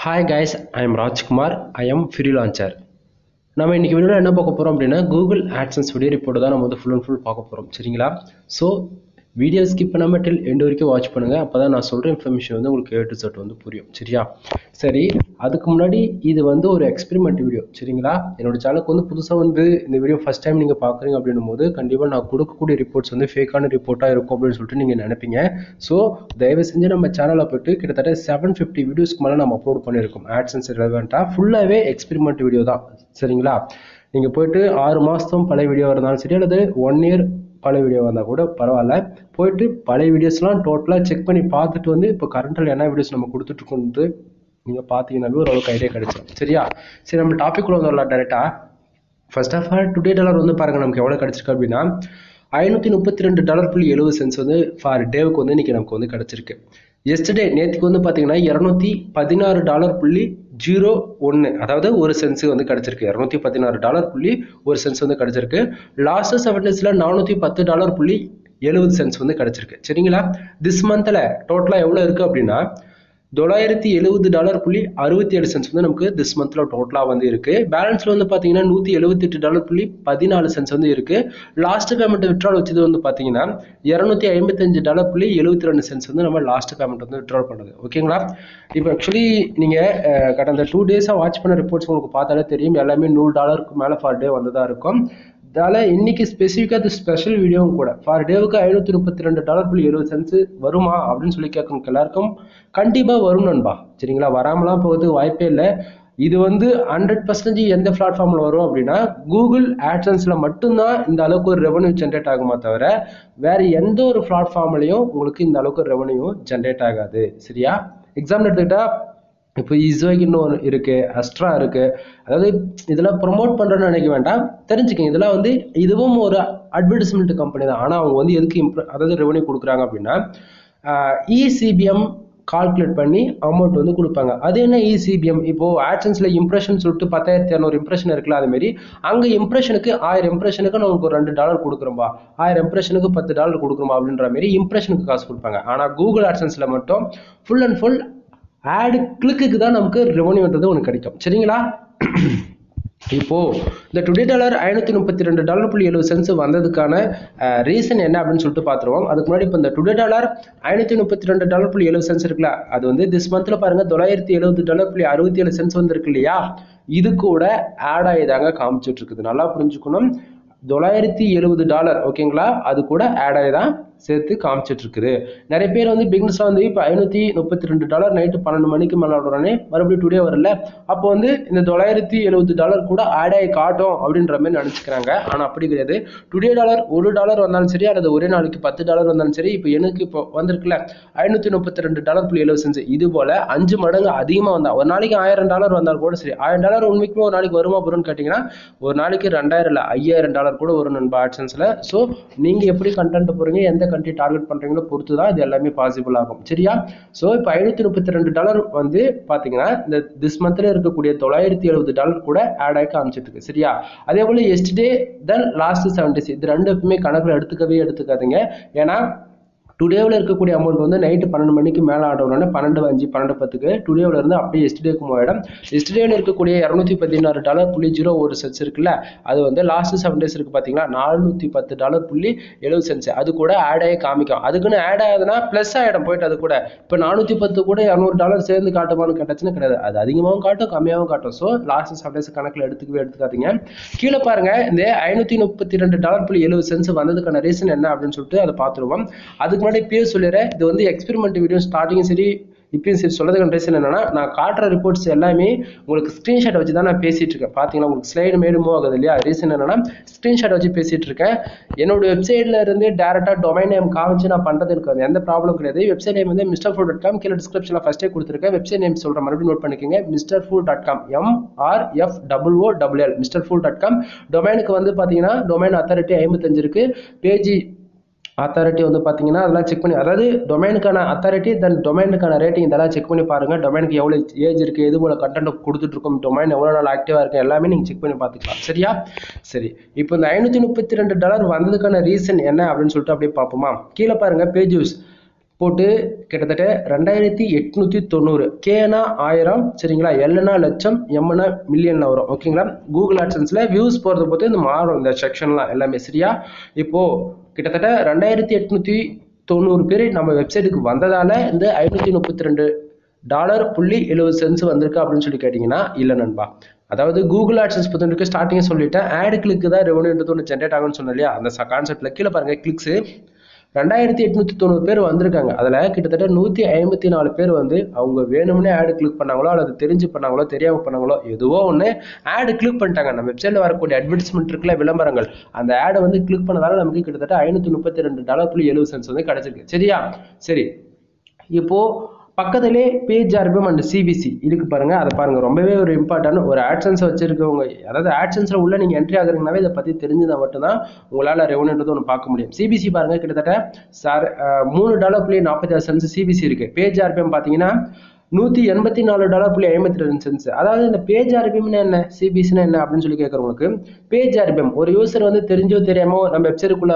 Hi guys, I am Rajkumar. I am freelancer. நம்ம இன்னைக்கு வீடியோவில் என்ன பார்க்க போகிறோம் அப்படின்னா கூகுள் ஆட்சன்ஸ் வீடியோ ரிப்போர்ட் தான் நம்ம வந்து ஃபுல் அண்ட் ஃபுல் பார்க்க போகிறோம். சரிங்களா? ஸோ வீடியோ ஸ்கிப் பண்ணாமல் டில் எண்ட் வரைக்கும் வாட்ச் பண்ணுங்கள். அப்போ தான் நான் சொல்கிற இன்ஃபர்மேஷன் வந்து உங்களுக்கு A to Z வந்து புரியும். சரியா? சரி, அதுக்கு முன்னாடி இது வந்து ஒரு எக்ஸ்பெரிமெண்ட் வீடியோ. சரிங்களா? என்னோட சேனலுக்கு வந்து புதுசாக வந்து இந்த வீடியோ ஃபஸ்ட் டைம் நீங்கள் பார்க்குறீங்க அப்படின்னும் போது கண்டிப்பாக நான் கொடுக்கக்கூடிய ரிப்போர்ட்ஸ் வந்து ஃபேக்கான ரிப்போர்ட்டாக இருக்கும் அப்படின்னு சொல்லிட்டு நீங்கள் நினைப்பீங்க. ஸோ தயவு செஞ்சு நம்ம சேனலை போய்ட்டு கிட்டத்தட்ட 750 வீடியோஸ்க்கு மேலே நம்ம அப்லோட் பண்ணியிருக்கோம். ஆட்சன்ஸ் ரெலவெண்ட்டாக ஃபுல்லாகவே எக்ஸ்பெரிமெண்ட் வீடியோ தான். சரிங்களா? நீங்கள் போயிட்டு 6 மாதம் பழைய வீடியோ இருந்தாலும் சரி அல்லது 1 இயர் பழைய வீடியோ வந்தால் கூட பரவாயில்ல, போயிட்டு பழைய வீடியோஸ்லாம் டோட்டலாக செக் பண்ணி பார்த்துட்டு வந்து இப்போ கரண்டில் என்ன வீடியோஸ் நம்ம கொடுத்துட்ருக்கோன்றது நீங்கள் பார்த்தீங்கன்னாவே ஓரளவுக்கு ஐடியா கிடைச்சிடும். சரியா? சரி, நம்ம டாபிக் கூட வந்துடலாம் டேரெக்டாக. First of all today dollar வந்து பாருங்கள் நமக்கு எவ்வளோ கிடச்சிருக்கு அப்படின்னா $532.70 வந்து ஃபார் டேவுக்கு வந்து இன்றைக்கி நமக்கு வந்து கிடச்சிருக்கு. எஸ்டர்டே நேற்றுக்கு வந்து பார்த்தீங்கன்னா $216.01, அதாவது ஒரு சென்ஸு வந்து கிடச்சிருக்கு. $216.01 வந்து கிடச்சிருக்கு. லாஸ்ட் 7 டேஸில் $410.70 வந்து கிடச்சிருக்கு. சரிங்களா? திஸ் மந்தில் டோட்டலாக எவ்வளோ இருக்குது அப்படின்னா $970.67 வந்து நமக்கு திஸ் மந்த்ல டோட்டலாக வந்து இருக்கு. பேலன்ஸ்ல வந்து பார்த்தீங்கன்னா $178.14 வந்து இருக்கு. லாஸ்ட் பேமெண்ட் விட்ரால் வச்சது வந்து பார்த்தீங்கன்னா $255.72 வந்து நம்ம லாஸ்ட் பேமெண்ட் வந்து விட்ரால் பண்ணது. ஓகேங்களா? இப்போ ஆக்சுவலி நீங்கள் கடந்த 2 டேஸாக வாட்ச் பண்ண ரிப்போர்ட்ஸ் உங்களுக்கு பார்த்தாலே தெரியும், எல்லாமே $100 மேலே ஃபார் டே வந்ததாக இருக்கும். அதனால் இன்னைக்கு ஸ்பெசிஃபிக்காக அது ஸ்பெஷல் வீடியோவும் கூட. ஃபார் டேவுக்கு $532.70 வருமா அப்படின்னு சொல்லி கேட்கணும் எல்லாருக்கும். கண்டிப்பாக வரும் நண்பா. சரிங்களா? வராமலாம் போகிறதுக்கு வாய்ப்பே இல்லை. இது வந்து 100% எந்த பிளாட்ஃபார்மில் வரும் அப்படின்னா கூகுள் ஆட்சன்ஸில் மட்டும்தான் இந்த அளவுக்கு ஒரு ரெவன்யூ ஜென்ரேட் ஆகுமா தவிர வேறு எந்த ஒரு பிளாட்ஃபார்ம்லையும் உங்களுக்கு இந்த அளவுக்கு ரெவன்யூ ஜென்ரேட் ஆகாது. சரியா? எக்ஸாம்பிள் எடுத்துக்கிட்டா இப்போ இஸ்வேக் இன்னும் இருக்கு, அஸ்ட்ரா இருக்கு. அதாவது இதெல்லாம் ப்ரொமோட் பண்றேன்னு நினைக்க வேண்டாம், தெரிஞ்சுக்கங்க. இதெல்லாம் வந்து இதுவும் ஒரு அட்வர்டைஸ்மெண்ட் கம்பெனி தான். ஆனால் அவங்க வந்து எதுக்கு அதாவது ரெவன்யூ கொடுக்குறாங்க அப்படின்னா இசிபிஎம் கால்குலேட் பண்ணி அமௌண்ட் வந்து கொடுப்பாங்க. அது என்ன இசிபிஎம்? இப்போ ஆட்சன்ஸ்ல இம்ப்ரெஷன் சொல்லிட்டு 10,200 இம்ப்ரெஷன் இருக்குல்ல, அது மாதிரி அங்கே இம்ப்ரெஷனுக்கு 1000 இம்ப்ரெஷனுக்கு நமக்கு ஒரு $2 கொடுக்குறோம்பா, 1000 இம்ப்ரெஷனுக்கு $10 கொடுக்குறோம்பா அப்படின்ற மாதிரி இம்ப்ரெஷனுக்கு காசு கொடுப்பாங்க. ஆனால் கூகுள் ஆட்சன்ஸ்ல மட்டும் ஃபுல் அண்ட் ஃபுல் ஆடு கிளிக்கு தான் நமக்கு ரெவன்யூன்றது ஒன்று கிடைக்கும். சரிங்களா? இப்போ இந்த டுடே டாலர் $532.70 வந்ததுக்கான ரீசன் என்ன அப்படின்னு சொல்லிட்டு பார்த்துருவோம். அதுக்கு முன்னாடி இப்போ இந்த டுடே டாலர் $532.70 இருக்குல்ல, அது வந்து திஸ் மந்த்ல பாருங்க $970.67 வந்து இருக்கு இல்லையா, இது கூட ஆட் ஆகிதாங்க காமிச்சிட்டு இருக்குது. நல்லா புரிஞ்சுக்கணும். $970, ஓகேங்களா, அது கூட ஆட் ஆகி தான் சேர்த்து காமிச்சிட்டு இருக்குது. நிறைய பேர் வந்து பிகினர்ஸ்லாம் வந்து இப்போ $532 நைட்டு 12 மணிக்கு மேலே உடனே மறுபடியும் டுடே வரல, அப்போ வந்து இந்த $970 கூட ஆட் ஆகி காட்டும் அப்படின்ற மாதிரி நினச்சிக்கிறாங்க. ஆனால் அப்படி கிடையாது. டுடே டாலர் $1 வந்தாலும் சரி அல்லது ஒரே நாளைக்கு $10 வந்தாலும் சரி, இப்போ எனக்கு இப்போ வந்திருக்குல்ல $532.70, இது போல 5 மடங்கு அதிகமாக வந்தால் ஒரு நாளைக்கு $1000 வந்தால் கூட சரி, $1000 உண்மைக்குமே ஒரு நாளைக்கு வருமா வரும்னு கேட்டிங்கன்னா ஒரு நாளைக்கு 2000 இல்லை $5000 கூட வரும் நண்பா ஆட்சன்ஸில். ஸோ நீங்கள் எப்படி கண்டென்ட் போகிறீங்க, எந்த கண்ட்ரி டார்கெட் பண்ணுறீங்களோ பொறுத்து தான் இது எல்லாமே பாசிபிள் ஆகும். சரியா? ஸோ இப்போ $532 வந்து பார்த்தீங்கன்னா இந்த திஸ் மந்த்ல இருக்கக்கூடிய $970 கூட ஆட் ஆகி காமிச்சிட்டு இருக்கு. சரியா? அதே போல் எஸ்டே தென் லாஸ்ட் 7 days இது ரெண்டு எப்பவுமே கணக்கில் எடுத்துக்காதீங்க. ஏன்னா டுடேவில் இருக்கக்கூடிய அமௌண்ட் வந்து நைட்டு 12 மணிக்கு மேலே ஆடணும்னா 12:05 12:10 டுடேவில் இருந்து அப்படியே எஸ்டேக்கு மூவாயிடும். எஸ்டேவில் இருக்கக்கூடிய $216.01 இருக்குல்ல, அது வந்து லாஸ்ட் 7 days இருக்கு பார்த்தீங்களா, $410.70 அது கூட ஆட் ஆகி காமிக்கும். அதுக்குன்னு ஆட் ஆகுதுன்னா ப்ளஸ் ஆகிடும் போயிட்டு. அது கூட இப்போ 410 கூட $200 சேர்ந்து காட்டுமான்னு கேட்டாச்சுன்னா கிடையாது. அது அதிகமாகவும் காட்டும் கம்மியாகவும் காட்டும். ஸோ லாஸ்ட் 7 days கணக்கில் எடுத்துக்காதீங்க. கீழே பாருங்க, இந்த $532.70 வந்ததுக்கான ரீசன் என்ன அப்படின்னு சொல்லிட்டு அதை பார்த்துருவோம். அதுக்கு முன்னாடி இப்பயே சொல்லிடுறேன், இது வந்து எக்ஸ்பெரிமெண்ட் வீடியோ ஸ்டார்டிங் சரி இப்பயும் சரி சொல்லதுக்கான ரீசன் என்னன்னா, நான் காட்டுற ரிப்போர்ட்ஸ் எல்லாமே உங்களுக்கு ஸ்க்ரீன்ஷாட் வச்சு தான் நான் பேசிட்டு இருக்கேன். பார்த்தீங்களா, உங்களுக்கு ஸ்லைடு மேடு மூவ் ஆகுது இல்லையா? ரீசன் என்னன்னா ஸ்க்ரீன்ஷாட் வச்சு பேசிட்டு இருக்கேன். என்னோட வெப்சைட்ல இருந்து டேரக்டா டொமைன் நேம் காமிச்சு நான் பண்றது இருக்காது, எந்த ப்ராப்ளம் கிடையாது. வெப்சைட் நேம் வந்து misterfood.com, கீழே டிஸ்கிரிப்ஷன்ல ஃபர்ஸ்டே கொடுத்துருக்கேன். வெப்சைட் நேம் சொல்றேன், மறுபடியும் நோட் பண்ணிக்கோங்க. misterfood.com, MRFOOL, misterfood.com. டொமைனுக்கு வந்து பார்த்தீங்கன்னா டொமைன் அத்தாரிட்டி 55 இருக்கு. பேஜ் அத்தாரிட்டி வந்து பார்த்தீங்கன்னா அதெல்லாம் செக் பண்ணி, அதாவது டொமைனுக்கான அத்தாரிட்டி தென் டொமைனுக்கான ரேட்டிங் இதெல்லாம் செக் பண்ணி பாருங்கள். டொமைனுக்கு எவ்வளோ ஏஜ் இருக்குது, எது போல் கண்டென்ட் கொடுத்துட்ருக்கோம், டொமைன் எவ்வளோ நாள் ஆக்டிவாக இருக்குது, எல்லாமே நீங்கள் செக் பண்ணி பார்த்துக்கலாம். சரியா? சரி, இப்போ இந்த $532 வந்ததுக்கான ரீசன் என்ன அப்படின்னு சொல்லிட்டு அப்படியே பார்ப்போமா. கீழே பாருங்கள், பேஜ் யூஸ் போட்டு கிட்டத்தட்ட 2890 கேனா 1000 சரிங்களா, எல்னா லட்சம், எம்னா மில்லியன்ல வரும் ஓகேங்களா. கூகுள் ஆட்சன்ஸ்ல வியூஸ் போறதை பொறுத்து இந்த மாறும் இந்த செக்ஷன்லாம் எல்லாமே சரியா. இப்போ கிட்டத்தட்ட 2890 பேர் நம்ம வெப்சைட்டுக்கு வந்ததால இந்த $532.70 வந்திருக்கு அப்படின்னு சொல்லி கேட்டீங்கன்னா இல்லை நண்பா. அதாவது கூகுள் ஆட்சன்ஸ் பொறுத்தவரைக்கும் ஸ்டார்டிங்கே சொல்லிட்டேன், ஆட் கிளிக்கு தான் ரெவன்யூன்றது ஒன்று ஜென்ரேட் ஆகும்னு சொன்னேன் இல்லையா. அந்த கான்செப்ட்ல கீழே பாருங்க கிளிக்ஸ் 2890 பேர் வந்திருக்காங்க. அதில் கிட்டத்தட்ட 154 பேர் வந்து அவங்க வேணும்னே ஆடு கிளிக் பண்ணாங்களோ அல்லது தெரிஞ்சு பண்ணாங்களோ தெரியாமல் பண்ணாங்களோ எதுவோ ஒன்று ஆடு கிளிக் பண்ணிட்டாங்க. நம்ம வெப்சைட்டில் வரக்கூடிய அட்வர்டைஸ்மெண்ட் இருக்குல்ல, விளம்பரங்கள், அந்த ஆடை வந்து கிளிக் பண்ணதால நமக்கு கிட்டத்தட்ட $532.70 வந்து கிடைச்சிருக்கு சரியா. சரி, இப்போ பக்கத்திலே பேஜ் ஆர்பிஎம் அண்ட் சிபிசி இருக்கு பாருங்க, அதை பாருங்க. ரொம்பவே ஒரு இம்பார்ட்டன்ட் ஒரு ஆட்சன்ஸ் வச்சிருக்கவங்க, அதாவது ஆட்சன்ஸ்ல உள்ள நீங்க என்ட்ரி ஆகுறீங்கனாவே இதை பத்தி தெரிஞ்சதா மட்டும்தான் உங்களால ரெவன்யூன்றது ஒன்று பார்க்க முடியும். சிபிசி பாருங்க, கிட்டத்தட்ட $3.46 சிபிசி இருக்கு. பேஜ் ஆர்பிஎம் பாத்தீங்கன்னா $184.52. அதாவது இந்த பேஜ் ஆர்பிஎம்னா என்ன, சிபிசினா என்ன அப்படின்னு சொல்லி கேட்கறவங்களுக்கு, பேஜ் ஆர்பிஎம் ஒரு யூசர் வந்து தெரிஞ்சோ தெரியாமோ நம்ம வெப்சைட்டுக்குள்ள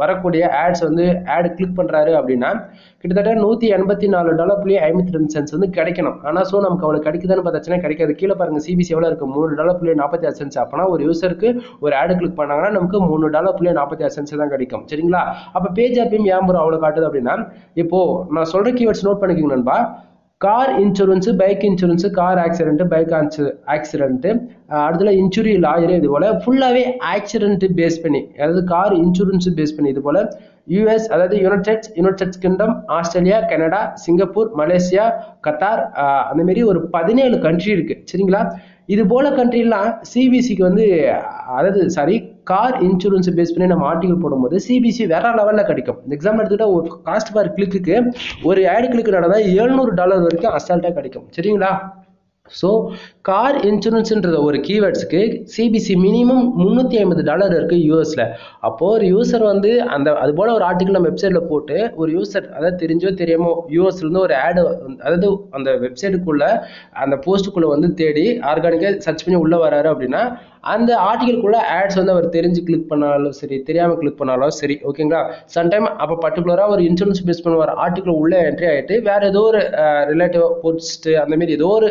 வரக்கூடிய ஆட்ஸ் வந்து ஆட் கிளிக் பண்றாரு அப்படின்னா கிட்டத்தட்ட $184.52 வந்து கிடைக்கணும். ஆனா சோ நமக்கு அவ்வளவு கிடைக்குதான்னு பார்த்தாச்சுன்னா கிடைக்காது. கீழே பாருங்க சிபிசி எவ்வளவு இருக்கு, $3.46. அப்பனா ஒரு யூசருக்கு ஒரு ஆடு கிளிக் பண்ணாங்கன்னா நமக்கு $3.46 தான் கிடைக்கும் சரிங்களா. அப்ப பேஜ் ஆர்பிஎம் ஏன் அவ்வளவு காட்டுது அப்படின்னா, இப்போ நான் சொல்ற கீவேர்ட்ஸ் நோட் பண்ணிக்கோங்க நண்பா. Car insurance, bike insurance, car accident, bike accident, அடுத்துல இன்சூரி, லாயர், இது போல ஃபுல்லாவே ஆக்சிடென்ட் பேஸ் பண்ணி, அதாவது கார் இன்சூரன்ஸ் பேஸ் பண்ணி இது போல யூஎஸ், அதாவது United kingdom, Australia, Canada, Singapore, Malaysia, Qatar, அந்த மாதிரி ஒரு 17 கண்ட்ரி இருக்கு சரிங்களா. இது போல கண்ட்ரிலாம் சிபிசிக்கு வந்து, அதாவது சாரி, கார் இன்சூரன்ஸ் பேஸ் பண்ணி நம்ம ஆர்டிகல் போடும்போது சிபிசி வேற லெவல்ல கிடைக்கும். எக்ஸாம்பிள் எடுத்துக்கிட்டா ஒரு காஸ்ட் பர் கிளிக்கு ஒரு ஆடு கிளிக் நடந்தா $700 வரைக்கும் அசால்ட்டா கிடைக்கும் சரிங்களா. ஸோ கார் இன்சூரன்ஸ்ன்ற ஒரு கீவேர்ட்ஸுக்கு சிபிசி மினிமம் $350 இருக்கு யூஎஸ்ல. அப்போ ஒரு யூசர் வந்து அந்த அது போல ஒரு ஆர்டிகல் நம்ம வெப்சைட்ல போட்டு ஒரு யூசர், அதாவது தெரிஞ்சோ தெரியாமோ யூஎஸ்ல இருந்து ஒரு ஆடு, அதாவது அந்த வெப்சைட்டுக்குள்ள அந்த போஸ்ட்டுக்குள்ள வந்து தேடி ஆர்கானிக்கா சர்ச் பண்ணி உள்ள வராரு அப்படின்னா அந்த ஆர்டிகலுக்குள்ள ஆட்ஸ் வந்து அவர் தெரிஞ்சு கிளிக் பண்ணாலும் சரி, தெரியாம கிளிக் பண்ணாலும் சரி ஓகேங்களா. சம்டைம் அப்போ பர்டிகுலரா ஒரு இன்சூரன்ஸ் பேஸ் பண்ண ஒரு ஆர்டிகல் உள்ள என்ட்ரி ஆகிட்டு வேற ஏதோ ஒரு ரிலேட்டிவ் போஸ்ட் அந்த மாதிரி ஏதோ ஒரு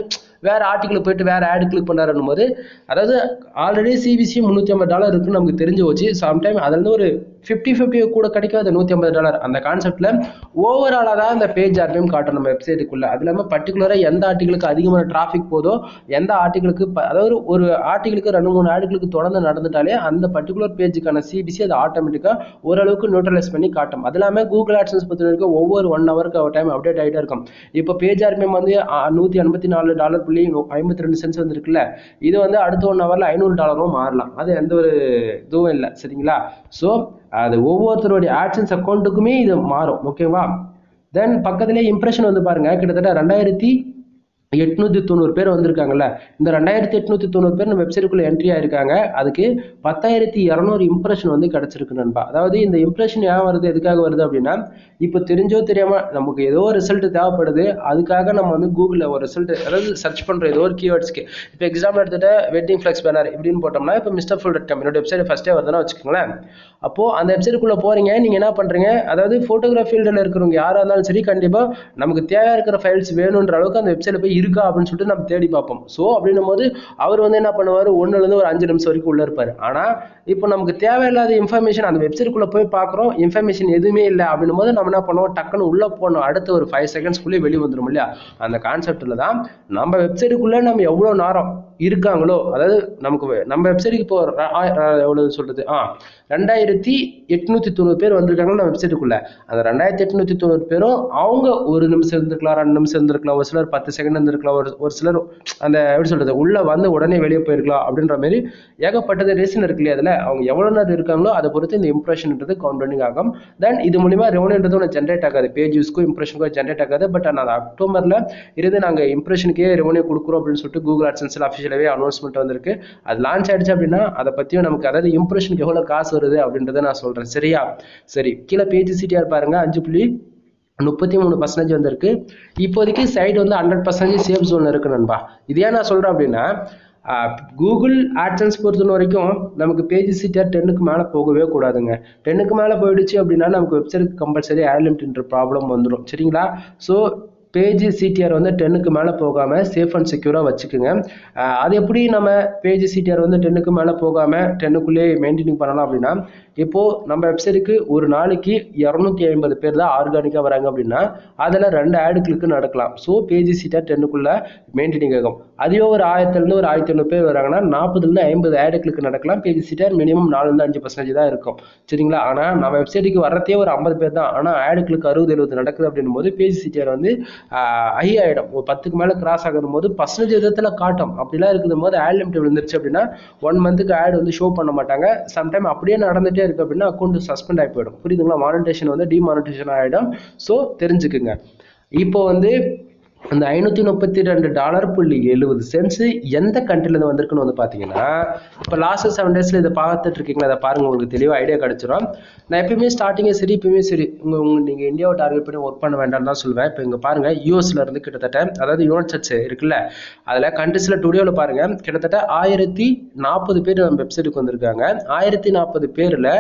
வேற ஆர்டிகல் போயிட்டு வேற ஆடு கிளிக் பண்ணாருன்னு போது, அதாவது ஆல்ரெடி சிபிசி $350 இருக்குன்னு நமக்கு தெரிஞ்சு வச்சு சம்டைம் அதுல இருந்து ஒரு 50-50 கூட கிடைக்காது $150. அந்த கான்செப்ட்ல ஓவராலா தான் இந்த பேஜ் ஆர்பிஎம் காட்டும் நம்ம வெப்சைட்டுக்குள்ள. அது இல்லாம பர்டிகுலரா எந்த ஆர்டிகளுக்கு அதிகமான டிராபிக் போதோ, எந்த ஆர்டிகளுக்கு அதாவது ஒரு ஆர்டிகளுக்கு 2-3 ஆடுகளுக்கு தொடர்ந்து நடந்துட்டாலே அந்த பர்டிகுலர் பேஜுக்கான சிபிசி அது ஆட்டோமேட்டிக்கா ஓரளவுக்கு நியூட்ரலைஸ் பண்ணி காட்டும். அது இல்லாம கூகுள் ஆட்சன்ஸ் பொறுத்த வரைக்கும் ஒவ்வொரு 1 ஹவருக்கு ஒரு டைம் அப்டேட் ஆகிட்டே இருக்கும். இப்போ பேஜ் ஆர்பிஎம் வந்து $184.52 வந்துருக்குல்ல, இது வந்து அடுத்த 1 ஹவர்ல $500 மாறலாம். அது எந்த ஒரு இதுவும் இல்லை சரிங்களா. ஸோ அது ஒவ்வொருத்தருடைய ஆட்சன்ஸ் அக்கௌண்ட்டுக்குமே இது மாறும் ஓகேவா. தென் பக்கத்திலே இம்ப்ரெஷன் வந்து பாருங்க, கிட்டத்தட்ட 2890 பேர் வந்திருக்காங்கல்ல. இந்த 2890 பேர் நம்ம வெப்சைட்டுக்குள்ள என்ட்ரி ஆயிருக்காங்க. அதுக்கு 10,200 இம்ப்ரெஷன் வந்து கிடைச்சிருக்கு நண்பா. அதாவது இந்த இம்ப்ரெஷன் ஏன் வருது, எதுக்காக வருது அப்படின்னா, இப்போ தெரிஞ்சோ தெரியாம நமக்கு ஏதோ ஒரு ரிசல்ட் தேவைப்படுது, அதுக்காக நம்ம வந்து கூகுள்ல ஒரு ரிசல்ட், அதாவது சர்ச் பண்றோம் ஏதோ ஒரு கீவேர்ட்ஸ்க்கு. இப்போ எக்ஸாம்பிள் எடுத்துட்டு வெட்டிங் ஃபிளெக்ஸ் பேனர் இப்படின்னு போட்டோம்னா, இப்போ Mrfull.com என்னோட வெப்சைட் ஃபர்ஸ்டே வருதுன்னா வச்சுக்கோங்களேன். அப்போ அந்த வெப்சைட்டுக்குள்ள போறீங்க, நீங்க என்ன பண்றீங்க, அதாவது போட்டோகிராஃபி ஃபீல்டில் இருக்கிறவங்க யாரா இருந்தாலும் சரி, கண்டிப்பா நமக்கு தேவையா இருக்கிற ஃபைல்ஸ் வேணுன்ற அளவுக்கு அந்த வெப்சைட்ல போய் இருக்கா அப்படின்னு சொல்லிட்டு நம்ம தேடி பார்ப்போம். ஸோ அப்படின்னும் போது அவர் வந்து என்ன பண்ணுவார், 1லேருந்து ஒரு 5 நிமிஷம் வரைக்கும் உள்ள இருப்பாரு. ஆனா இப்போ நமக்கு தேவையில்லாத இன்ஃபர்மேஷன் அந்த வெப்சைட்டுக்குள்ள போய் பார்க்குறோம், இன்ஃபர்மேஷன் எதுவுமே இல்லை அப்படின்னும் போது நம்ம என்ன பண்ணுவோம், டக்குன்னு உள்ள போனோம், அடுத்த ஒரு 5 செகண்ட்ஸ்க்குள்ளே வெளியே வந்துடும் இல்லையா. அந்த கான்செப்ட்ல தான் நம்ம வெப்சைட்டுக்குள்ள நம்ம எவ்வளவு நேரம் இருக்காங்களோ, அதாவது நமக்கு நம்ம வெப்சைட்டுக்கு இப்போ எவ்வளவு சொல்றது 2890 பேர் வந்திருக்காங்க நம்ம வெப்சைட்டுக்குள்ள. அந்த 2890 பேரும் அவங்க 1 நிமிஷம் இருந்திருக்கலாம், 2 நிமிஷம் இருந்திருக்கலாம், ஒரு சிலர் 10 செகண்ட் இருந்திருக்கலாம், ஒரு சிலர் அந்த எப்படி சொல்றது உள்ள வந்து உடனே வெளியே போயிருக்கலாம். அப்படின்ற மாதிரி ஏகப்பட்டது ரீசன் இருக்கு இல்லையா. அதுல அவங்க எவ்வளவு நேரம் இருக்காங்களோ அதை பொறுத்து இந்த இம்ப்ரெஷன்ன்றது கவுண்டிங் ஆகும். தென் இது மூலியமா ரெவன்யூன்றது ஒன்று ஜென்ரேட் ஆகாது, பேஜ் யூஸ்க்கும் இம்ப்ரெஷனுக்கும் ஜென்ரேட் ஆகாது. பட் ஆனால் அக்டோபர்ல இருந்து நாங்க இம்ப்ரெஷனுக்கே ரெவன்யூ கொடுக்குறோம் அப்படின்னு சொல்லிட்டு கூகுள் ஆட்சன்ஸ்ல அஃபிஷியலாவே அனௌன்ஸ்மெண்ட் வந்திருக்கு. அது லான்ச் ஆயிடுச்சு அப்படின்னா அதை பத்தியும் நமக்கு, அதாவது இம்ப்ரெஷனுக்கு எவ்வளவு காசு வருது அப்படின்றத நான் சொல்றேன் சரியா. சரி, கீழே பேஜ் சிடிஆர் பாருங்க, 5.33% வந்திருக்கு. இப்போதைக்கு சைடு வந்து 100% சேஃப் ஜோன் இருக்கு நண்பா. இது ஏன் நான் சொல்றேன் அப்படின்னா, கூகுள் ஆட்சன்ஸ் பொறுத்த வரைக்கும் நமக்கு பேஜ் சிடிஆர் 10க்கு மேலே போகவே கூடாதுங்க. 10க்கு மேலே போயிடுச்சு அப்படின்னா நமக்கு வெப்சைட்டுக்கு கம்பல்சரி ஆட் லிமிட்ன்ற ப்ராப்ளம் வந்துடும். சரிங்களா? ஸோ பேஜ் சிடிஆர் வந்து 10க்கு மேலே போகாமல் சேஃப் அண்ட் செக்யூராக வச்சுக்குங்க. அது எப்படி நம்ம பேஜ் சிடிஆர் வந்து 10க்கு மேலே போகாமல் 10க்குள்ளேயே மெயின்டைனிங் பண்ணலாம் அப்படின்னா, இப்போது நம்ம வெப்சைட்டுக்கு ஒரு நாளைக்கு 250 பேர் தான் ஆர்கானிக்காக வராங்க அப்படின்னா அதில் 2 ஆடு கிளிக்கு நடக்கலாம். ஸோ பேஜ் சிடிஆர் 10க்குள்ளே மெயின்டைனிங் ஆகும். அதுவே ஒரு 1000 ஒரு 1500 பேர் வராங்கன்னா 40 50 ஆடு கிளிக்கு நடக்கலாம். பேஜ் சிடிஆர் மினிமம் 4-5% தான் இருக்கும். சரிங்களா? ஆனால் நம்ம வெப்சைட்டுக்கு வரதே ஒரு 50 பேர் தான், ஆனால் ஆடு கிளிக்கு 60-70 நடக்குது அப்படின்னும் போது பேஜ் சிடிஆர் வந்து ஹை ஆகிடும். ஒரு 10க்கு மேலே கிராஸ் ஆகும் போது பர்சன்டேஜ் விதத்தில் காட்டும். அப்படிலாம் இருக்கும் போது ஆட் லிமிட் விழுந்துருச்சு அப்படின்னா 1 மந்த்துக்கு ஆட் வந்து ஷோ பண்ண மாட்டாங்க. சம்டைம் அப்படியே நடந்துகிட்டே இருக்கு அப்படின்னா அக்கௌண்ட் சஸ்பெண்ட் ஆகி போயிடும். புரியுதுங்களா? மானிட்டேஷன் வந்து டிமானிட்டேஷன் ஆகிடும். ஸோ தெரிஞ்சுக்குங்க. இப்போ வந்து அந்த $532.70 எந்த கண்ட்ரிலேருந்து வந்திருக்குன்னு வந்து பார்த்தீங்கன்னா, இப்போ லாஸ்ட் 7 டேஸில் இதை பார்த்துட்டு இருக்கீங்களா? அதை பாருங்கள், உங்களுக்கு தெளிவாக ஐடியா கிடச்சிடும். நான் எப்பயுமே ஸ்டார்டிங்கே சரி எப்பயுமே சரி நீங்கள் இந்தியாவை டார்கெட் பண்ணி ஒர்க் பண்ண வேண்டாம்னு தான் சொல்லுவேன். இப்போ இங்கே பாருங்கள், யூஎஸ்ல இருந்து கிட்டத்தட்ட, அதாவது யுனைடெட் ஸ்டேட்ஸ் இருக்குல்ல, அதில் கண்ட்ரிஸில் டுடேவில் பாருங்கள் கிட்டத்தட்ட 1040 பேர் நம்ம வெப்சைட்டுக்கு வந்திருக்காங்க. 1040 பேரில்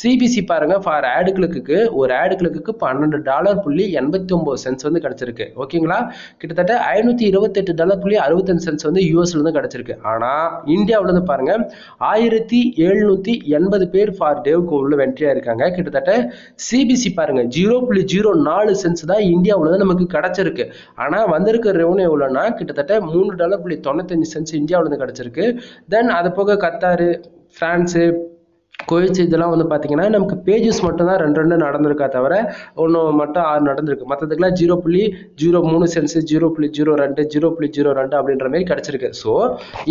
சிபிசி பாருங்கள், ஃபார் ஆடு கிளிக்கு ஒரு ஆடு கிளிக்கு $12.89 வந்து கிடச்சிருக்கு. ஓகேங்களா? கிட்டத்தட்ட $528.65 வந்து யூஎஸ்ல இருந்து கிடைச்சிருக்கு. ஆனா இந்தியாவில இருந்து பாருங்க 1780 பேர் ஃபார் டேவுக்கு உள்ள வென்ட்ரியா இருக்காங்க. கிட்டத்தட்ட சிபிசி பாருங்க 0.04 சென்ட்ஸ் தான் இந்தியாவில நமக்கு கிடைச்சிருக்கு. ஆனா வந்திருக்க ரெவன்யூ எவ்வளவுனா கிட்டத்தட்ட $3.95 இந்தியாவில இருந்து கிடைச்சிருக்கு. தென் அது போக கத்தாரு, பிரான்ஸ், கோயிட்ஸ் இதெல்லாம் வந்து பார்த்தீங்கன்னா நமக்கு பேஜஸ் மட்டும் தான் 2 நடந்திருக்கா தவிர ஒன்று மட்டும் 6 நடந்திருக்கு. மற்றதுக்கெல்லாம் 0.03 சென்ஸ், 0.02, 0.02 அப்படின்ற மாதிரி கிடைச்சிருக்கு. ஸோ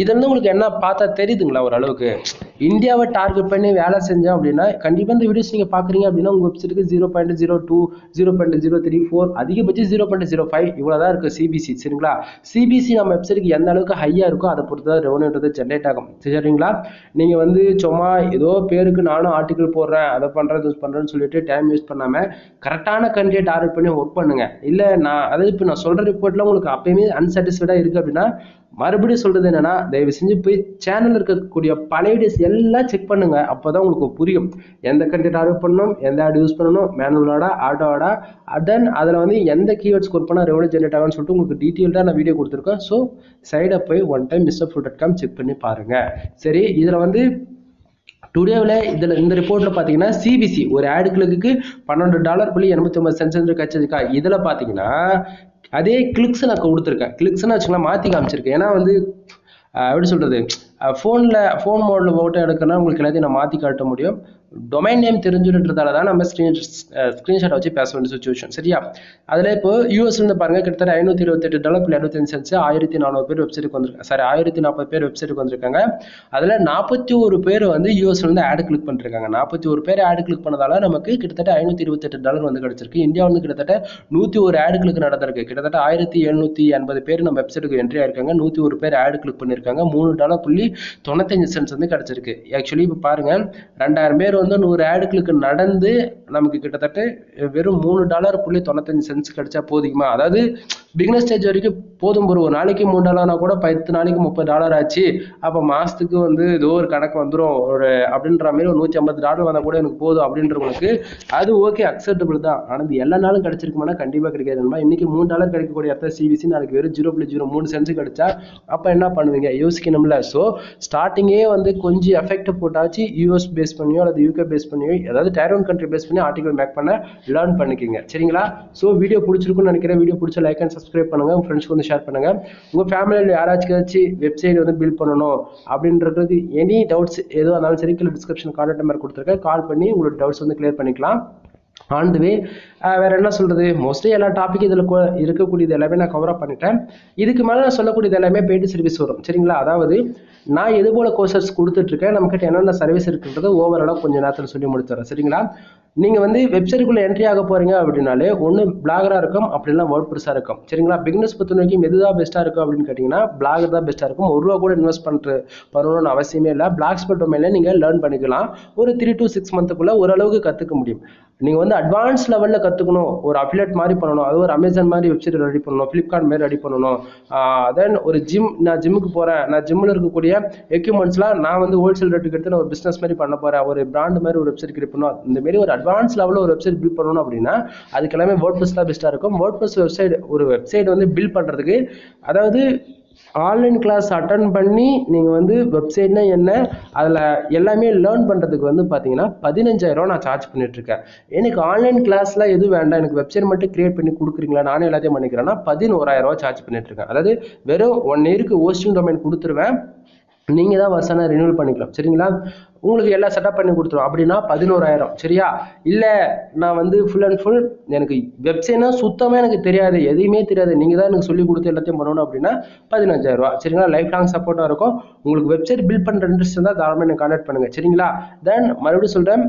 இதெல்லாம் உங்களுக்கு என்ன பார்த்தா தெரியுதுங்களா? ஓரளவுக்கு இந்தியாவை டார்கெட் பண்ணி வேலை செஞ்சோம் அப்படின்னா கண்டிப்பாக இந்த வீடியோஸ் நீங்கள் பார்க்குறீங்க அப்படின்னா உங்கள் வெப்சைட்டுக்கு 0.02, 0.034, அதிகபட்சம் 0.05 இவ்வளோ தான் இருக்குது சிபிசி. சரிங்களா? சிபிசி நம்ம வெப்சைட்டுக்கு எந்த அளவுக்கு ஹையாக இருக்கோ அதை பொறுத்து தான் ரெவன்யூன்றது ஜென்ரேட் ஆகும். சரிங்களா? நீங்கள் வந்து சும்மா ஏதோ பேருக்கு நானும் ஆர்டிகல் போடுறேன், அதை பண்ணுறது யூஸ் பண்ணுறேன்னு சொல்லிட்டு டைம் யூஸ் பண்ணாமல் கரெக்டான கண்ட்ரியை டார்கெட் பண்ணி ஒர்க் பண்ணுங்க. இல்லை அதாவது இப்போ நான் சொல்கிற ரிப்போர்ட்லாம் உங்களுக்கு அப்பயுமே அன்சாட்டிஸ்ஃபைடாக இருக்குது அப்படின்னா மறுபடியும் சொல்கிறது என்னன்னா, தயவு செஞ்சு போய் சேனல் இருக்கக்கூடிய பழைய வீடியோஸ் எல்லாம் செக் பண்ணுங்க. அப்போ தான் உங்களுக்கு புரியும் எந்த கண்ட்ரி டார்கெட் பண்ணணும், எந்த ஆட் யூஸ் பண்ணணும், மேனுவலோட ஆட்டோட, தென் அதில் வந்து எந்த கீவேர்ட்ஸ் ஸ்கோர் பண்ணால் ரெவன்யூ ஜென்ரேட் ஆகும்னு சொல்லிட்டு உங்களுக்கு டீட்டெயில்டாக நான் வீடியோ கொடுத்துருக்கேன். ஸோ சைடை போய் ஒன் டைம் mrfood.com செக் பண்ணி பாருங்கள். சரி, இதில் வந்து டுடேவில் இந்த ரிப்போர்ட்டில் பார்த்தீங்கன்னா சிபிசி ஒரு ஆடு கிளிக்கு $12.89 கிடைச்சிருக்கா. இதில் பார்த்தீங்கன்னா அதே கிளிக்ஸ் நான் கொடுத்துருக்கேன். கிளிக்ஸ்ன்னு வச்சுக்கலாம் மாற்றி காமிச்சிருக்கேன். ஏன்னா வந்து எப்படி சொல்கிறது, ஃபோன் மோடில் ஃபோட்டோ எடுக்கணும்னா உங்களுக்கு எல்லாத்தையும் நான் மாற்றி காட்ட முடியும். டொமைன் நேம் தெரிஞ்சுன்றதால தான் நம்ம ஸ்க்ரீன்ஷாட் வச்சு பேச வேண்டிய சுச்சுவேஷன். சரியா? அதில் இப்போ யூஎஸ்லேருந்து பாருங்கள் கிட்டத்தட்ட $528.75 1400 பேர் வெப்சைட்டுக்கு வந்திருக்காங்க. சாரி 1040 பேர் வெப்சைட்டுக்கு வந்திருக்காங்க. அதில் 41 பேர் வந்து யூஎஸ்லேருந்து ஆடு கிளிக் பண்ணிருக்காங்க. 41 பேர் ஆடு கிளிக் பண்ணதால நமக்கு கிட்டத்தட்ட $528 வந்து கிடைச்சிருக்கு. இந்தியா வந்து கிட்டத்தட்ட 101 ஆடு கிளிக் நடந்திருக்கு. கிட்டத்தட்ட 1780 பேர் நம்ம வெப்சைட்டுக்கு என்ட்ரி ஆயிருக்காங்க. 101 பேர் ஆடு கிளிக் பண்ணியிருக்காங்க. $3.95 வந்து கிடைச்சிருக்கு. ஆக்சுவலி இப்போ பாருங்க 2000 பேர் வந்து 100 ஆடு கிளிக் நடந்து நமக்கு கிட்டத்தட்ட வெறும் $3.95 கிடைச்சா போதுமா? அதாவது பிகினர் ஸ்டேஜ் வரைக்கும் போதும். ஒரு நாளைக்கு $3 கூட 10 நாளைக்கு $30 ஆச்சு. அப்போ மாசத்துக்கு வந்து ஏதோ ஒரு கணக்கு வந்துடும் ஒரு அப்படின்ற மாதிரி ஒரு $150 வந்தால் கூட எனக்கு போதும் அப்படின்றவங்களுக்கு அது ஓகே, அக்செப்டபிள் தான். ஆனால் இது எல்லா நாளும் கிடைச்சிருக்குமானா கண்டிப்பாக கிடைக்காதுமா. இன்னைக்கு $3 கிடைக்கக்கூடிய இடத்த சிபிசி நாளைக்கு வெறும் 0.03 சென்ஸ் கிடைச்சா அப்போ என்ன பண்ணுவீங்க? யோசிக்கணும்ல. ஸோ ஸ்டார்டிங்கே வந்து கொஞ்சம் எஃபெக்ட் போட்டாச்சு யூஎஸ் பேஸ் பண்ணியோ அல்லது யூகே பேஸ் பண்ணியோ ஏதாவது டயர் 1 கண்ட்ரி பேஸ் பண்ணி ஆர்டிகல் மேக் பண்ண லேர்ன் பண்ணிக்கோங்க. சரிங்களா? ஸோ வீடியோ பிடிச்சிருக்குன்னு நினைக்கிறேன். வீடியோ பிடிச்ச லைக் அண்ட் சப்ஸ்கிரைப் பண்ணுங்க, உங்க ஃப்ரெண்ட்ஸ்க்கு வந்து ஷேர் பண்ணுங்க. உங்க ஃபேமிலியில் யாராச்சும் வெப்சைட் வந்து பில்ட் பண்ணணும் அப்படின்றது எனி டவுட்ஸ் எதுவாக இருந்தாலும் சரி கீழே டிஸ்கிரிப்ஷன் கான்டாக்ட் நம்பர் கொடுத்துருக்கேன். கால் பண்ணி உங்களோட டவுட்ஸ் வந்து கிளியர் பண்ணிக்கலாம். ஆன் தி வே வேற என்ன சொல்றது, மோஸ்ட்லி எல்லா டாபிக் இதில் இருக்கக்கூடியது எல்லாமே நான் கவர் அப் பண்ணிட்டேன். இதுக்கு மேலே நான் சொல்லக்கூடியது எல்லாமே பெய்டு சர்வீஸ் வரும். சரிங்களா? அதாவது நான் எது போல கோர்சஸ் கொடுத்துட்டு இருக்கேன், நம்மகிட்ட என்னென்ன சர்வீஸ் இருக்குன்றது ஓவராலாக கொஞ்சம் நேரத்தில் சொல்லி முடிச்சிடறேன். சரிங்களா? நீங்கள் வந்து வெப்சைட்டுக்குள்ளே என்ட்ரி ஆக போறீங்க அப்படின்னாலே ஒன்று பிளாகராக இருக்கும், அப்படின்னா வேர்ட்பிரஸ்ஸாக இருக்கும். சரிங்களா? பிகினர்ஸ் பொறுத்த வரைக்கும் எதுதான் பெஸ்ட்டாக இருக்கும் அப்படின்னு கேட்டிங்கன்னா பிளாகர் தான் பெஸ்ட்டாக இருக்கும். ₹1 கூட இன்வெஸ்ட் பண்ணணும்னு அவசியமே இல்லை. பிளாக் ஸ்பாட் டொமைனில் நீங்கள் லேர்ன் பண்ணிக்கலாம். ஒரு 3 to 6 மந்த்துக்குள்ளே ஓரளவுக்கு கற்றுக்க முடியும். நீங்கள் வந்து அட்வான்ஸ் லெவலில் கற்றுக்கணும், ஒரு அஃபிலியேட் மாதிரி பண்ணணும், அது ஒரு அமேசான் மாதிரி வெப்சைட் ரெடி பண்ணணும், ஃப்ளிப்கார்ட் மாதிரி ரெடி பண்ணணும். தென் ஒரு நான் ஜிம்முக்கு போகிறேன், நான் ஜிம்மில் இருக்கக்கூடிய எக்யூப்மெண்ட்ஸ்லாம் நான் வந்து ஹோல்சேல் ரேட்டுக்கு எடுத்து நான் ஒரு பிஸ்னஸ் மாதிரி பண்ண போகிறேன், ஒரு பிராண்ட் மாதிரி ஒரு வெப்சைட் கிரியேட் பண்ணணும். இந்த மாதிரி ஒரு அட்வான்ஸ் லெவலில் ஒரு வெப்சைட் பில்ட் பண்ணணும் அப்படின்னா அதுக்கு எல்லாமே வேர்ட்பிரஸ் தான் பெஸ்ட்டாக இருக்கும். வேர்ட்பிரஸ் ஒரு வெப்சைட் வந்து பில்ட் பண்ணுறதுக்கு, அதாவது ஆன்லைன் கிளாஸ் அட்டன் பண்ணி நீங்கள் வந்து வெப்சைட்னா என்ன, அதில் எல்லாமே லேர்ன் பண்ணுறதுக்கு வந்து பார்த்தீங்கன்னா 15,000 நான் சார்ஜ் பண்ணிட்டுருக்கேன். எனக்கு ஆன்லைன் கிளாஸ்லாம் எதுவும் வேண்டாம், எனக்கு வெப்சைட் மட்டும் கிரியேட் பண்ணி கொடுக்குறீங்களா, நானே எல்லாத்தையும் பண்ணிக்கிறேன்னா 11,000 சார்ஜ் பண்ணிட்டுருக்கேன். அதாவது வெறும் 1 இயருக்கு ஹோஸ்டிங் டொமைன் கொடுத்துருவேன், நீங்கள் தான் வருஷம் ரினியூவல் பண்ணிக்கலாம். சரிங்களா, உங்களுக்கு எல்லாம் செட்டப் பண்ணி கொடுத்துரும். அப்படின்னா 11,000. சரியா, இல்லை நான் வந்து ஃபுல் அண்ட் ஃபுல் எனக்கு வெப்சைட்னா சுத்தமாக எனக்கு தெரியாது, எதையுமே தெரியாது, நீங்கள் தான் எனக்கு சொல்லி கொடுத்து எல்லாத்தையும் பண்ணணும் அப்படின்னா 15,000. சரிங்களா, லைஃப் லாங் சப்போர்ட்டாக இருக்கும். உங்களுக்கு வெப்சைட் பில்ட் பண்ணுற இன்ட்ரெஸ்ட் இருந்தால் தாராளமாக எனக்கு கான்டாக்ட் பண்ணுங்கள். சரிங்களா, தென் மறுபடியும் சொல்கிறேன்,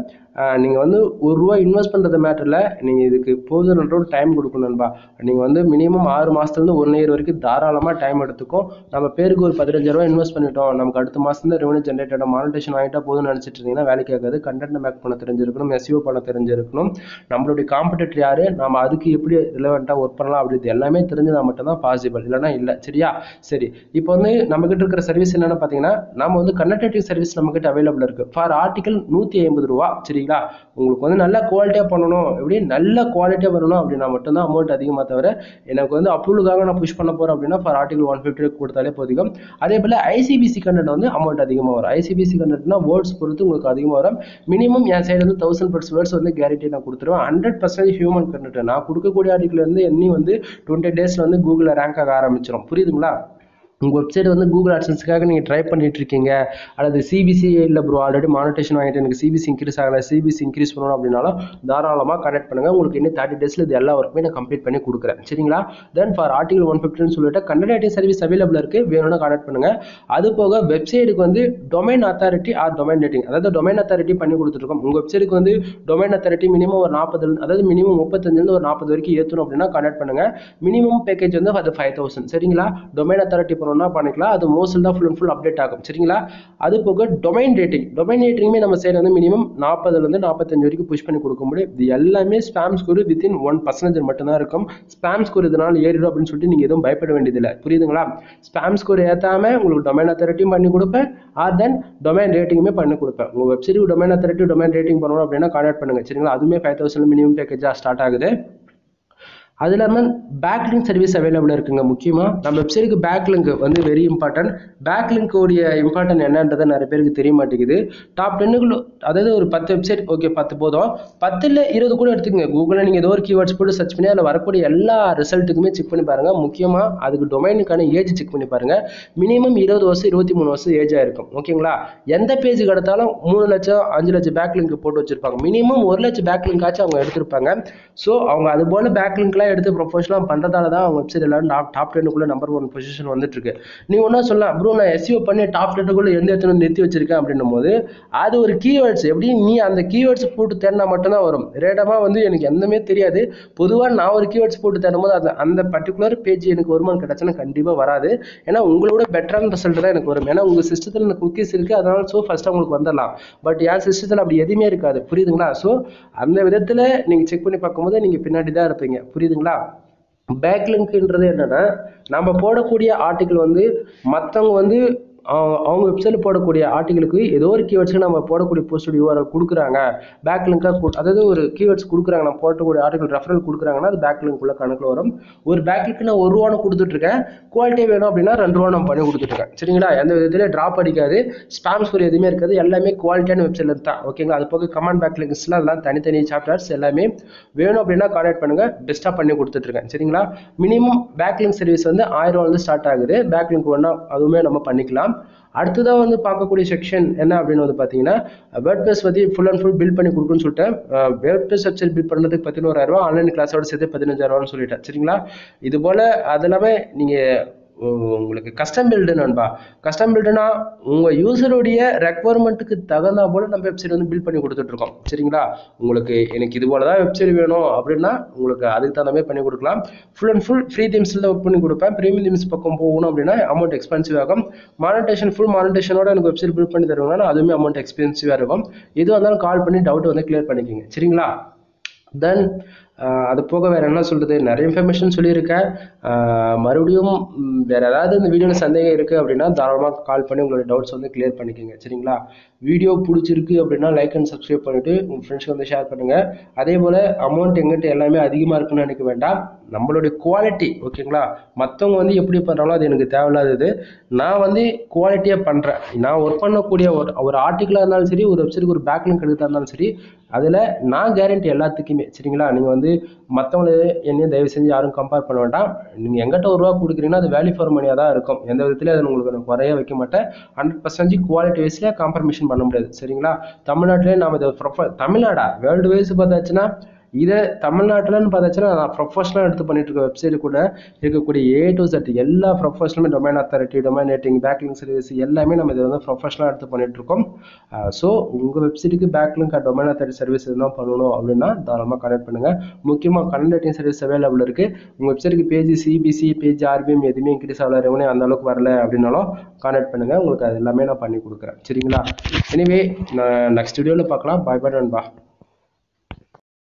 நீங்கள் வந்து ₹1 இன்வெஸ்ட் பண்ணுறது மேட்டரில் நீங்கள் இதுக்கு போதுன்ற டைம் கொடுக்கணும் நண்பா. நீங்கள் வந்து மினிமம் 6 மாதத்துலேருந்து 1 இயர் வரைக்கும் தாராளமாக டைம் எடுத்துக்கும். நம்ம பேருக்கு ஒரு 15,000 இன்வெஸ்ட் பண்ணிட்டோம், நமக்கு அடுத்த மாதம் ரெவன்யூ ஜென்ரேட் ஆகிடும், மானிட்டேஷன் ஆகிட்டா போதும்னு நினச்சிட்டு இருந்தீங்கன்னா வேலைக்கு ஆகாது. கண்டென்ட் மேக் பண்ண தெரிஞ்சிருக்கணும், எஸ்இஓ பண்ண தெரிஞ்சிருக்கணும், நம்மளுடைய காம்படிட்டர் யார், நம்ம அதுக்கு எப்படி ரிலவெண்ட்டாக ஒர்க் பண்ணலாம் அப்படிது எல்லாமே தெரிஞ்சுதான் மட்டும்தான் பாசிபிள், இல்லைனா இல்லை. சரியா, சரி, இப்போ வந்து நம்மகிட்ட இருக்கிற சர்வீஸ் என்னென்னு பார்த்தீங்கன்னா, நம்ம வந்து கன்னடேட்டிவ் சர்வீஸ் நம்மகிட்ட அவைலபிள் இருக்குது. For article ₹150. சரிங்களா, உங்களுக்கு வந்து நல்ல குவாலிட்டியாக பண்ணணும், எப்படி நல்ல குவாலிட்டியாக பண்ணணும் அப்படின்னா மட்டும்தான் அமௌண்ட் அதிகமாக, தவிர எனக்கு வந்து அப்ரூவலுக்காக நான் புஷ் பண்ண போகிறேன் அப்படின்னா ஃபார் ஆர்டிகல் 150 கொடுத்தாலே போதிக்கும். அதே போல் ஐசிபிசி கண்டென்ட் வந்து அமௌண்ட் அதிகமாக வரும். ஐசிபிசி கண்டென்ட்னா வேர்ட்ஸ் பொறுத்து உங்களுக்கு அதிகமாக வரும். மினிமம் என் சைடு வந்து 1000+ வேர்ட்ஸ் வந்து கேரண்டி நான் கொடுத்துருவேன். 100% ஹியூமன் கண்டென்ட். நான் கொடுக்கக்கூடிய ஆர்டிகல் வந்து இன்னும் வந்து 20 டேஸில் வந்து கூகுளில் ரேங்க் ஆக ஆரம்பிச்சிடும். புரியுதுங்களா, உங்கள் வெப்சைட் வந்து கூகுள் ஆட்சன்ஸுக்காக நீங்கள் ட்ரை பண்ணிட்டு இருக்கீங்க, அல்லது சிபிசி இல்லை ப்ரோ ஆல்ரெடி மானிட்டேஷன் வாங்கிட்டு எனக்கு சிபிசி இன்க்ரீஸ் ஆகலை, சிபிசி இன்க்ரீஸ் பண்ணணும் அப்படின்னாலும் தாராளமாக கனெக்ட் பண்ணுங்கள். உங்களுக்கு இன்னும் 30 டேஸில் இது எல்லா ஒர்க்குமே நான் கம்ப்ளீட் பண்ணி கொடுக்குறேன். சரிங்களா, தென் ஃபார் ஆர்டிகல் 150 சொல்லிட்டு கன்னடேட்டிவ் சர்வீஸ் அவைலபிள் இருக்குது, வேணும்னா கனெக்ட் பண்ணுங்கள். அது போக வெப்சைட்டுக்கு வந்து domain authority or domain rating, அதாவது டொமைன் அத்தாரிட்டி பண்ணி கொடுத்துருக்கோம். உங்கள் வெப்சைட்டுக்கு வந்து டொமைன் அத்தாரிட்டி மினிமம் ஒரு 40, அதாவது மினிமம் 35 ஒரு 40 வரைக்கும் ஏற்றணும் அப்படின்னா கனெக்ட் பண்ணுங்கள். மினிமம் பேக்கேஜ் வந்து அது 5,000. சரிங்களா, டொமைன் அத்தாரிட்டி பண்ணணும்னா பண்ணிக்கலாம், அது மோஸ்ட்லி தான் ஃபுல் அண்ட் ஃபுல் அப்டேட் ஆகும். சரிங்களா, அது போக டொமைன் ரேட்டிங்குமே நம்ம சைடு வந்து மினிமம் 40லேருந்து 45 வரைக்கும் புஷ் பண்ணி கொடுக்க முடியும். இது எல்லாமே ஸ்பாம் ஸ்கோர் வித்தின் 1% மட்டும்தான் இருக்கும். ஸ்பாம் ஸ்கோர் இதனால் ஏறிடும் அப்படின்னு சொல்லிட்டு நீங்கள் எதுவும் பயப்பட வேண்டியதில்லை. புரியுதுங்களா, ஸ்பாம் ஸ்கோர் ஏற்றாம உங்களுக்கு டொமைன் அத்தாரிட்டியும் பண்ணி கொடுப்பேன், ஆர் தென் டொமைன் ரேட்டிங்குமே பண்ணி கொடுப்பேன். உங்கள் வெப்சைட்டுக்கு டொமைன் அத்தாரிட்டி டொமைன் ரேட்டிங் பண்ணணும் அப்படின்னா கான்டாக்ட் பண்ணுங்க. சரிங்களா, அதுவுமே 5,000 மினிமம் பேக்கேஜாக ஸ்டார்ட் ஆகுது. அது இல்லாமல் பேக்லிங்க் சர்வீஸ் அவைலபிள் இருக்குங்க. முக்கியமாக நம்ம வெப்சைட்டுக்கு பேக்லிங்க் வந்து வெரி இம்பார்ட்டன்ட். பேக்லிங்க் இம்பார்ட்டன்ட் என்னன்றதை நிறைய பேருக்கு தெரிய மாட்டேங்குது. டாப் 10க்குள்ள, அதாவது ஒரு 10 வெப்சைட் ஓகே, 10 போதும், 10 இல்லை 20 கூட எடுத்துக்கங்க. கூகுளில் நீங்கள் ஏதோ ஒரு கீவேர்ட்ஸ் போட்டு சர்ச் பண்ணி அதில் வரக்கூடிய எல்லா ரிசல்ட்டுக்குமே செக் பண்ணி பாருங்கள். முக்கியமாக அதுக்கு டொமைனுக்கான ஏஜ் செக் பண்ணி பாருங்கள். மினிமம் 20 வருஷம் 23 வருஷம் ஏஜாக இருக்கும். ஓகேங்களா, எந்த பேஜுக்கு எடுத்தாலும் 3 லட்சம் 5 லட்சம் பேக்லிங்க் போட்டு வச்சிருப்பாங்க. மினிமம் 1 லட்சம் பேக்லிங்க் ஆச்சு அவங்க எடுத்திருப்பாங்க. ஸோ அவங்க அது போல பேக்லிங்க்லாம் எடுத்து ப்ரொஃபஷனலாக பண்ணுறதால தான் அவங்க வெப்சைட் எல்லாரும் டாப் 10க்குள்ளே நம்பர் 1 பொசிஷன் வந்துட்டு இருக்கு. நீங்கள் ஒன்றா சொல்லலாம், ப்ரோ நான் எஸ்இஓ பண்ணி டாப் 10க்குள்ளே எந்த இடத்துல நிறுத்தி வச்சிருக்கேன் அப்படின்னும் போது அது ஒரு கீவேர்ட்ஸ், எப்படி நீ அந்த கீவேர்ட்ஸ் போட்டு தேடினா மட்டும்தான் வரும். ரேடமாக வந்து எனக்கு எந்தமே தெரியாது, பொதுவாக நான் ஒரு கீவேர்ட்ஸ் போட்டு தேடும் போது அந்த பர்டிகுலர் பேஜ் எனக்கு வருமானம் கிடச்சுன்னா கண்டிப்பாக வராது. ஏன்னா உங்களோட பெட்டரான ரிசல்ட் தான் எனக்கு வரும். ஏன்னா உங்கள் சிஸ்டத்தில் எனக்கு குக்கீஸ் இருக்குது, அதனால ஸோ ஃபஸ்ட்டு உங்களுக்கு வந்துடலாம். பட் என் சிஸ்டத்தில் அப்படி எதுவுமே இருக்காது. புரியுதுங்களா, ஸோ அந்த விதத்தில் நீங்கள் செக் பண்ணி பார்க்கும்போது நீங்கள் பின்னாடி தான் இருப்பீங்க. புரியுதுங்களா, பேக்லிங்க்ன்றது என்னன்னா, நம்ம போடக்கூடிய ஆர்டிகிள் வந்து மற்றவங்க வந்து அவங்க வெப்சைட்டில் போடக்கூடிய ஆர்டிகளுக்கு ஏதோ ஒரு கீவேர்ட்ஸ்க்கு நம்ம போடக்கூடிய போஸ்ட் யூஆர்எல் கொடுக்குறாங்க, பேக்லிங்காக, அதாவது ஒரு கீவேர்ட்ஸ் கொடுக்குறாங்க, நம்ம போடக்கூடிய ஆர்டிகல் ரெஃபரல் கொடுக்குறாங்கன்னா அது பேக்லிங்க் உள்ள கணக்கில் வரும். ஒரு பேக்லிங்க் நான் ₹1 கொடுத்துட்ருக்கேன், குவாலிட்டி வேணும் அப்படின்னா ₹2 நம்ம பண்ணி கொடுத்துட்ருக்கேன். சரிங்களா, எந்த விதத்திலே ட்ராப் அடிக்காது, ஸ்பாம் ஸ்கோர் எதுவுமே இருக்காது, எல்லாமே குவாலிட்டியான வெப்சைட்ல தான். ஓகேங்களா, அது போக கமெண்ட் பேக்லிங்க்ஸ்லாம் எல்லாம் தனித்தனி சாப்டர்ஸ் எல்லாமே வேணும் அப்படின்னா கான்டாக்ட் பண்ணுங்கள், பெஸ்ட்டாக பண்ணி கொடுத்துட்ருக்கேன். சரிங்களா, மினிமம் பேக்லிங்க் சர்வீஸ் வந்து ₹1000 ஸ்டார்ட் ஆகுது. பேக்லிங்க் வேணா அதுவுமே நம்ம பண்ணிக்கலாம். அடுத்ததான் வந்து பார்க்கக்கூடிய செக்ஷன் என்ன அப்படின்னு வந்து பார்த்தீங்கன்னா, வேர்ட்பிரஸ் பற்றி ஃபுல் அண்ட் ஃபுல் பில்ட் பண்ணி கொடுக்குன்னு சொல்லிட்டேன். வேர்ட்பிரஸ் வெப்சைட் பில்ட் பண்ணுறதுக்கு ₹11,000, ஆன்லைன் கிளாஸோட சேர்த்து ₹15,000 சொல்லிட்டேன். சரிங்களா, இது போல் அது எல்லாமே நீங்கள் உங்களுக்கு கஸ்டம் பில்டு நண்பா. கஸ்டம் பில்டுனா உங்கள் யூசருடைய ரெக்குவயர்மெண்ட்டுக்கு தகுந்த போல் நம்ம வெப்சைட் வந்து பில்ட் பண்ணி கொடுத்துட்ருக்கோம். சரிங்களா, உங்களுக்கு எனக்கு இது போல தான் வெப்சைட் வேணும் அப்படின்னா உங்களுக்கு அதுக்கு தகுந்த மாதிரி பண்ணி கொடுக்கலாம். ஃபுல் அண்ட் ஃபுல் ஃப்ரீ தீம்ஸில் ஒர்க் பண்ணி கொடுப்பேன். ப்ரீமியம் தீம்ஸ் பக்கம் போகணும் அப்படின்னா அமௌண்ட் எக்ஸ்பென்சிவ் ஆகும். மானிட்டேஷன் ஃபுல் மானிட்டேஷனோட எனக்கு வெப்சைட் பில்ட் பண்ணி தருவாங்கன்னா அதுவுமே அமௌண்ட் எக்ஸ்பென்சிவாக இருக்கும். எதுவாக இருந்தாலும் கால் பண்ணி டவுட் வந்து கிளியர் பண்ணிக்கோங்க. சரிங்களா. தென் அது போக வேறு என்ன சொல்கிறது, நிறைய இன்ஃபர்மேஷன் சொல்லியிருக்கேன். மறுபடியும் வேறு ஏதாவது இந்த வீடியோவில் சந்தேகம் இருக்குது அப்படின்னா தாராளமாக கால் பண்ணி உங்களோட டவுட்ஸ் வந்து கிளியர் பண்ணிக்கோங்க. சரிங்களா? வீடியோ பிடிச்சிருக்கு அப்படின்னா லைக் அண்ட் சப்ஸ்கிரைப் பண்ணிவிட்டு உங்கள் ஃப்ரெண்ட்ஸ்க்கு வந்து ஷேர் பண்ணுங்கள். அதே போல் அமௌண்ட் எங்கிட்ட எல்லாமே அதிகமாக இருக்குன்னு நினைக்க வேண்டாம். நம்மளுடைய குவாலிட்டி ஓகேங்களா, மற்றவங்க வந்து எப்படி பண்ணுறாங்களோ அது எனக்கு தேவையில்லாதது. நான் வந்து குவாலிட்டியாக பண்ணுறேன். நான் ஒர்க் பண்ணக்கூடிய ஒரு ஆர்டிக்கலாக இருந்தாலும் சரி, ஒரு வெப்சைட்டுக்கு ஒரு பேக்லிங்க் எடுத்தா இருந்தாலும் சரி, அதில் நான் கேரண்டி எல்லாத்துக்குமே. சரிங்களா? நீங்கள் வந்து மற்றவங்கள என்னையும் தயவு செஞ்சு யாரும் கம்பேர் பண்ண வேண்டாம். நீங்கள் எங்கிட்ட ₹1 கொடுக்குறீங்கன்னா அது வேல்யூ ஃபார் மணியாக தான் இருக்கும். எந்த விதத்துலையும் அது உங்களுக்கு நான் குறைய வைக்க மாட்டேன். 100% குவாலிட்டி வைஸில் காம்ப்ரமைஷன் பண்ண முடியாது. சரிங்களா? தமிழ்நாட்டிலே நாம் இதை தமிழ்நாடா வேர்ல்டு வைஸ் பார்த்தாச்சுன்னா, இதை தமிழ்நாட்டில்னு பார்த்தாச்சுன்னா நான் ப்ரொஃபஷனலாக எடுத்து பண்ணிட்டு இருக்க வெப்சைட்டு கூட இருக்கக்கூடிய A to Z எல்லா ப்ரொஃபஷனலுமே domain authority, domain rating, backlink service எல்லாமே நம்ம இதை வந்து ப்ரொஃபஷனலாக எடுத்து பண்ணிட்டு இருக்கோம். ஸோ உங்கள் வெப்சைட்டுக்கு பேக்லிங்க் டொமைன் அத்தாரிட்டி சர்வீஸ் எதுனா பண்ணணும் அப்படின்னா தாராளமாக கனெக்ட் பண்ணுங்கள். முக்கியமாக கண்டென்ட் ரைட்டிங் சர்வீஸ் அவைலபிள் இருக்குது. உங்கள் வெப்சைட்டுக்கு பேஜ் சிபிசி, பேஜ் ஆர்பிஎம் எதுவுமே இன்க்ரீஸ் ஆகல, ரெவன்யூ அந்த அளவுக்கு வரல அப்படின்னாலும் கான்டாக்ட் பண்ணுங்கள். உங்களுக்கு அது எல்லாமே நான் பண்ணி கொடுக்குறேன். சரிங்களா? எனிவே நான் நெக்ஸ்ட் வீடியோவில் பார்க்கலாம். பாய் பாய் நண்பா.